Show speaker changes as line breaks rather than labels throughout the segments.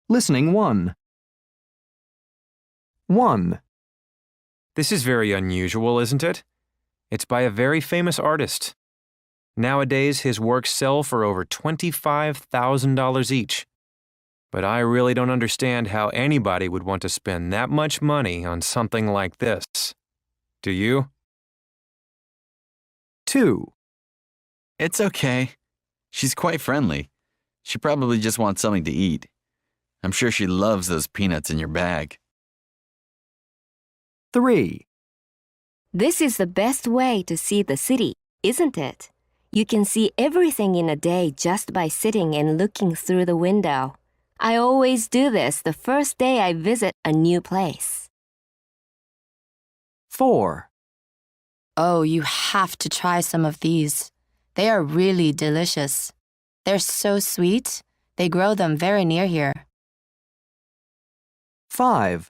Listening 1. 1,
This is very unusual, isn't it? It's by a very famous artist. Nowadays, his works sell for over $25,000 each. But I really don't understand how anybody would want to spend that much money on something like this. Do you?
2,
It's okay. She's quite friendly. She probably just wants something to eat. I'm sure she loves those peanuts in your bag.
3,
This is the best way to see the city, isn't it? You can see everything in a day just by sitting and looking through the window. I always do this the first day I visit a new place.
4,
Oh, you have to try some of these. They are really delicious. They're so sweet. They grow them very near here.
5,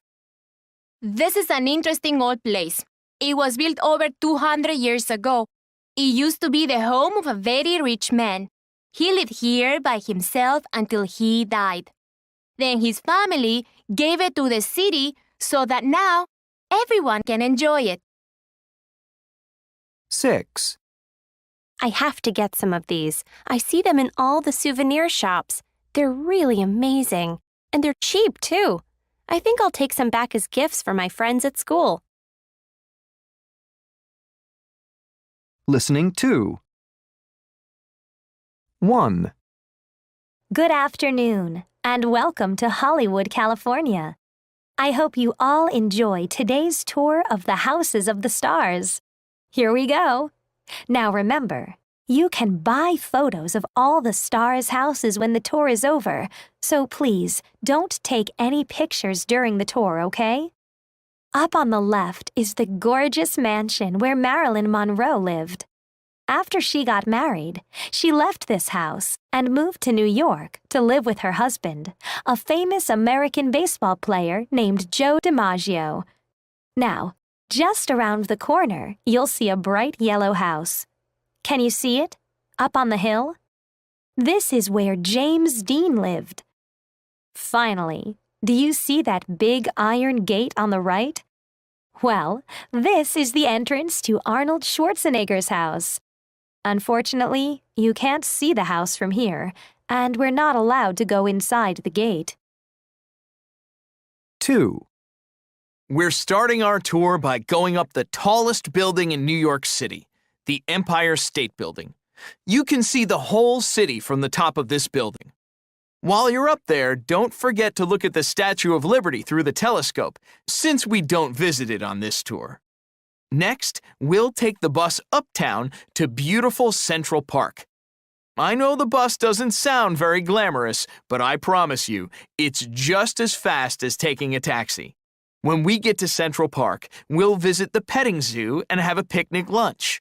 This is an interesting old place. It was built over 200 years ago. It used to be the home of a very rich man. He lived here by himself until he died. Then his family gave it to the city so that now everyone can enjoy it.
6,
I have to get some of these. I see them in all the souvenir shops. They're really amazing. And they're cheap, too. I think I'll take some back as gifts for my friends at school.
Listening 2. 1,
Good afternoon, and welcome to Hollywood, California. I hope you all enjoy today's tour of the Houses of the Stars. Here we go. Now remember, you can buy photos of all the stars' houses when the tour is over, so please don't take any pictures during the tour, okay? Up on the left is the gorgeous mansion where Marilyn Monroe lived. After she got married, she left this house and moved to New York to live with her husband, a famous American baseball player named Joe DiMaggio. Now, just around the corner, you'll see a bright yellow house. Can you see it? Up on the hill? This is where James Dean lived. Finally, do you see that big iron gate on the right? Well, this is the entrance to Arnold Schwarzenegger's house. Unfortunately, you can't see the house from here, and we're not allowed to go inside the gate.
2,
We're starting our tour by going up the tallest building in New York City, the Empire State Building. You can see the whole city from the top of this building. While you're up there, don't forget to look at the Statue of Liberty through the telescope, since we don't visit it on this tour. Next, we'll take the bus uptown to beautiful Central Park. I know the bus doesn't sound very glamorous, but I promise you, it's just as fast as taking a taxi. When we get to Central Park, we'll visit the petting zoo and have a picnic lunch.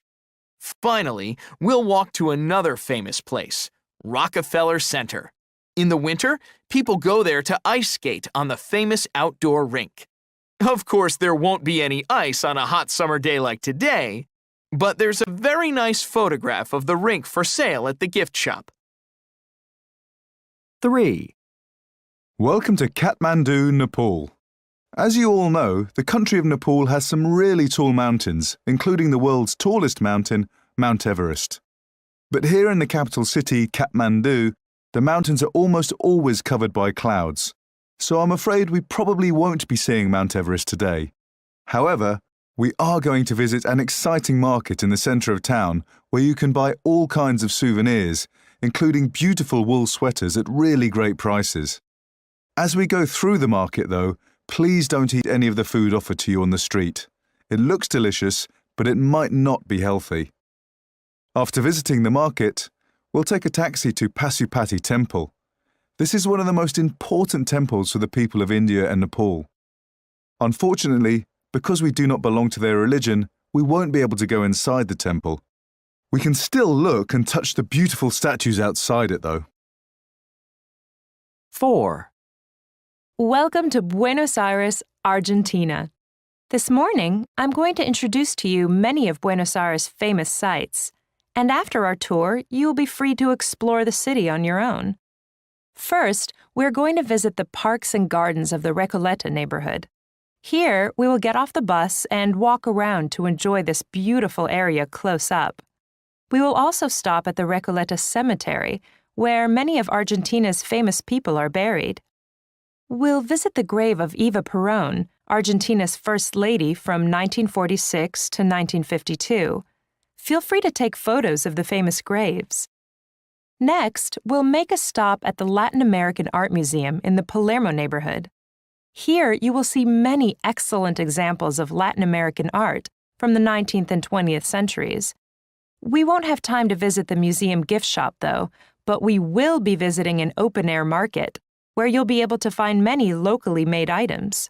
Finally, we'll walk to another famous place, Rockefeller Center. In the winter, people go there to ice skate on the famous outdoor rink. Of course, there won't be any ice on a hot summer day like today, but there's a very nice photograph of the rink for sale at the gift shop.
3,
Welcome to Kathmandu, Nepal. As you all know, the country of Nepal has some really tall mountains, including the world's tallest mountain, Mount Everest. But here in the capital city, Kathmandu, the mountains are almost always covered by clouds, so I'm afraid we probably won't be seeing Mount Everest today. However, we are going to visit an exciting market in the centre of town where you can buy all kinds of souvenirs, including beautiful wool sweaters at really great prices. As we go through the market, though, please don't eat any of the food offered to you on the street. It looks delicious, but it might not be healthy. After visiting the market, we'll take a taxi to Pasupati Temple. This is one of the most important temples for the people of India and Nepal. Unfortunately, because we do not belong to their religion, we won't be able to go inside the temple. We can still look and touch the beautiful statues outside it, though.
4,
Welcome to Buenos Aires, Argentina. This morning, I'm going to introduce to you many of Buenos Aires' famous sites, and after our tour, you will be free to explore the city on your own. First, we're going to visit the parks and gardens of the Recoleta neighborhood. Here, we will get off the bus and walk around to enjoy this beautiful area close up. We will also stop at the Recoleta Cemetery, where many of Argentina's famous people are buried. We'll visit the grave of Eva Perón, Argentina's first lady from 1946 to 1952. Feel free to take photos of the famous graves. Next, we'll make a stop at the Latin American Art Museum in the Palermo neighborhood. Here, you will see many excellent examples of Latin American art from the 19th and 20th centuries. We won't have time to visit the museum gift shop, though, but we will be visiting an open-air market, where you'll be able to find many locally made items.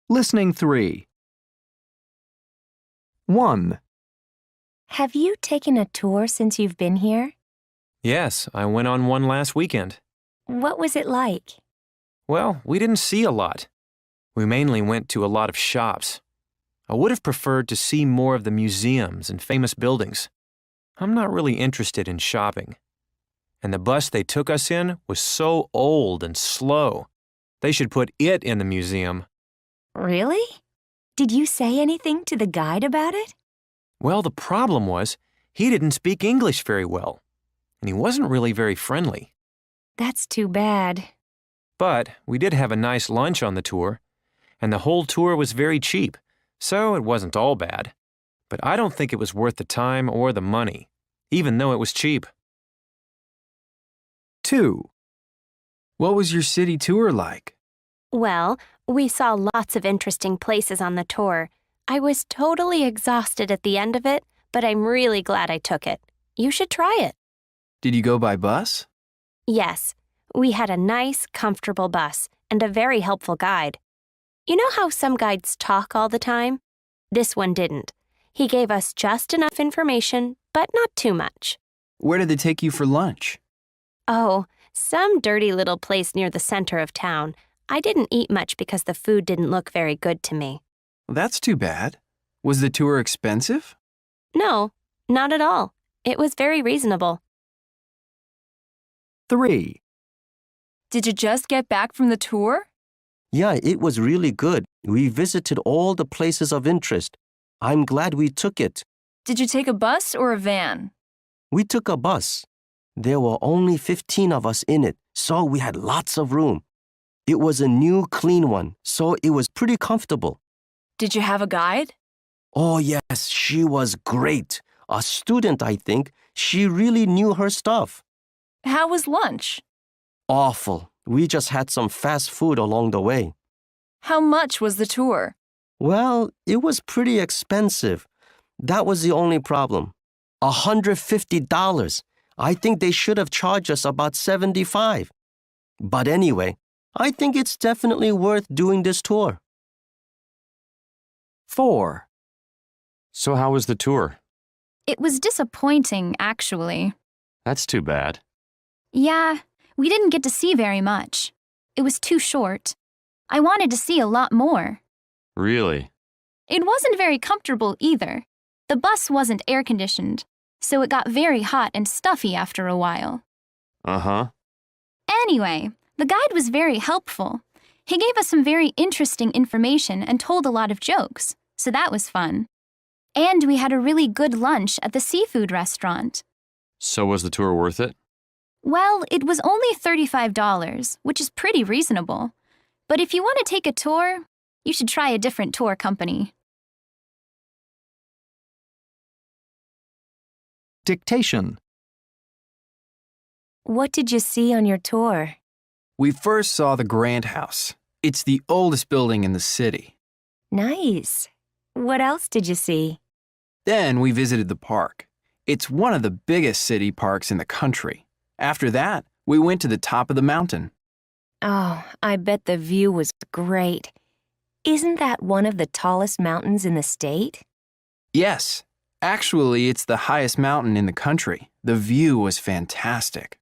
Listening 3. 1,
Have you taken a tour since you've been here?
Yes, I went on one last weekend.
What was it like?
Well, we didn't see a lot. We mainly went to a lot of shops. I would have preferred to see more of the museums and famous buildings. I'm not really interested in shopping. And the bus they took us in was so old and slow. They should put it in the museum.
Really? Did you say anything to the guide about it?
Well, the problem was, he didn't speak English very well, and he wasn't really very friendly.
That's too bad.
But we did have a nice lunch on the tour, and the whole tour was very cheap, so it wasn't all bad. But I don't think it was worth the time or the money, even though it was cheap.
2,
What was your city tour like?
Well, we saw lots of interesting places on the tour. I was totally exhausted at the end of it, but I'm really glad I took it. You should try it.
Did you go by bus?
Yes, we had a nice, comfortable bus and a very helpful guide. You know how some guides talk all the time? This one didn't. He gave us just enough information, but not too much.
Where did they take you for lunch?
Oh, some dirty little place near the center of town. I didn't eat much because the food didn't look very good to me.
That's too bad. Was the tour expensive?
No, not at all. It was very reasonable.
3,
Did you just get back from the tour?
Yeah, it was really good. We visited all the places of interest. I'm glad we took it.
Did you take a bus or a van?
We took a bus. There were only 15 of us in it, so we had lots of room. It was a new, clean one, so it was pretty comfortable.
Did you have a guide?
Oh, yes, she was great. A student, I think. She really knew her stuff.
How was lunch?
Awful. We just had some fast food along the way.
How much was the tour?
Well, it was pretty expensive. That was the only problem. $150. I think they should have charged us about $75. But anyway, I think it's definitely worth doing this tour.
4,
So how was the tour?
It was disappointing, actually.
That's too bad.
Yeah, we didn't get to see very much. It was too short. I wanted to see a lot more.
Really?
It wasn't very comfortable either. The bus wasn't air-conditioned, so it got very hot and stuffy after a while.
Uh-huh.
Anyway, the guide was very helpful. He gave us some very interesting information and told a lot of jokes, so that was fun. And we had a really good lunch at the seafood restaurant.
So was the tour worth it?
Well, it was only $35, which is pretty reasonable. But if you want to take a tour, you should try a different tour company.
Dictation.
What did you see on your tour?
We first saw the Grant House. It's the oldest building in the city.
Nice. What else did you see?
Then we visited the park. It's one of the biggest city parks in the country. After that, we went to the top of the mountain.
Oh, I bet the view was great. Isn't that one of the tallest mountains in the state?
Yes, actually, it's the highest mountain in the country. The view was fantastic.